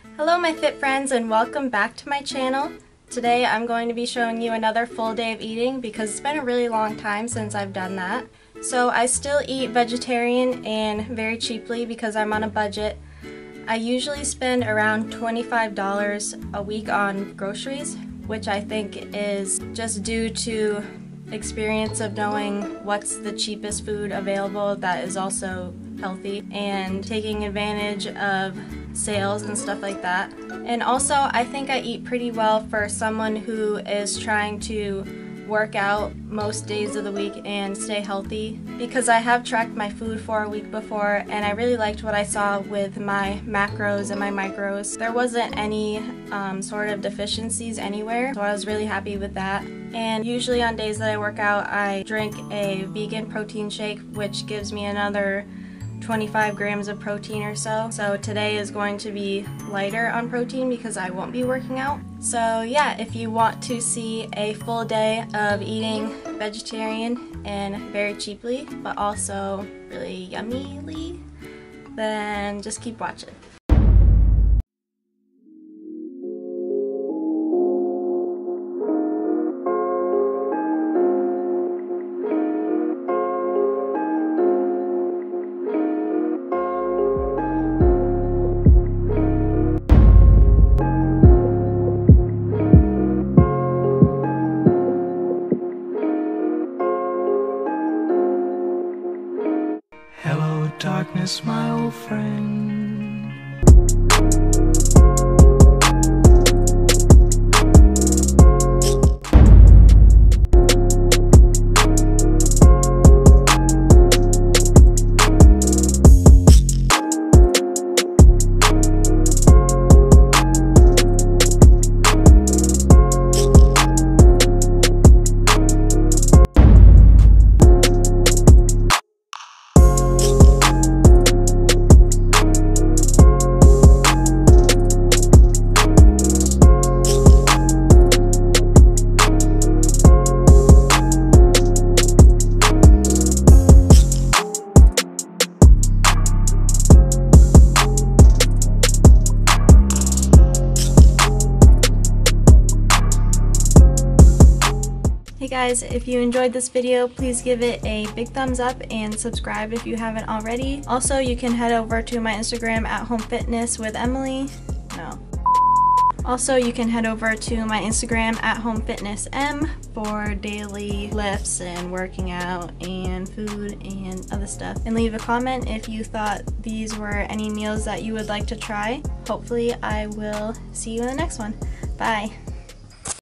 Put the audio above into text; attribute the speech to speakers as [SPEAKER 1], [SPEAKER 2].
[SPEAKER 1] Hello my fit friends and welcome back to my channel. Today I'm going to be showing you another full day of eating because it's been a really long time since I've done that. So I still eat vegetarian and very cheaply because I'm on a budget. I usually spend around $25 a week on groceries, which I think is just due to experience of knowing what's the cheapest food available that is also healthy and taking advantage of sales and stuff like that. And also I think I eat pretty well for someone who is trying to work out most days of the week and stay healthy, because I have tracked my food for a week before and I really liked what I saw with my macros and my micros. There wasn't any sort of deficiencies anywhere, so I was really happy with that. And usually on days that I work out, I drink a vegan protein shake, which gives me another 25 grams of protein or so. So today is going to be lighter on protein because I won't be working out. So yeah, if you want to see a full day of eating vegetarian and very cheaply, but also really yummily, then just keep watching.
[SPEAKER 2] Hello, darkness, my old friend.
[SPEAKER 1] Hey guys, if you enjoyed this video, please give it a big thumbs up and subscribe if you haven't already. Also, you can head over to my Instagram at Home Fitness with Emily. Also, you can head over to my Instagram at Home Fitness M for daily lifts and working out and food and other stuff. And leave a comment if you thought these were any meals that you would like to try. Hopefully, I will see you in the next one. Bye.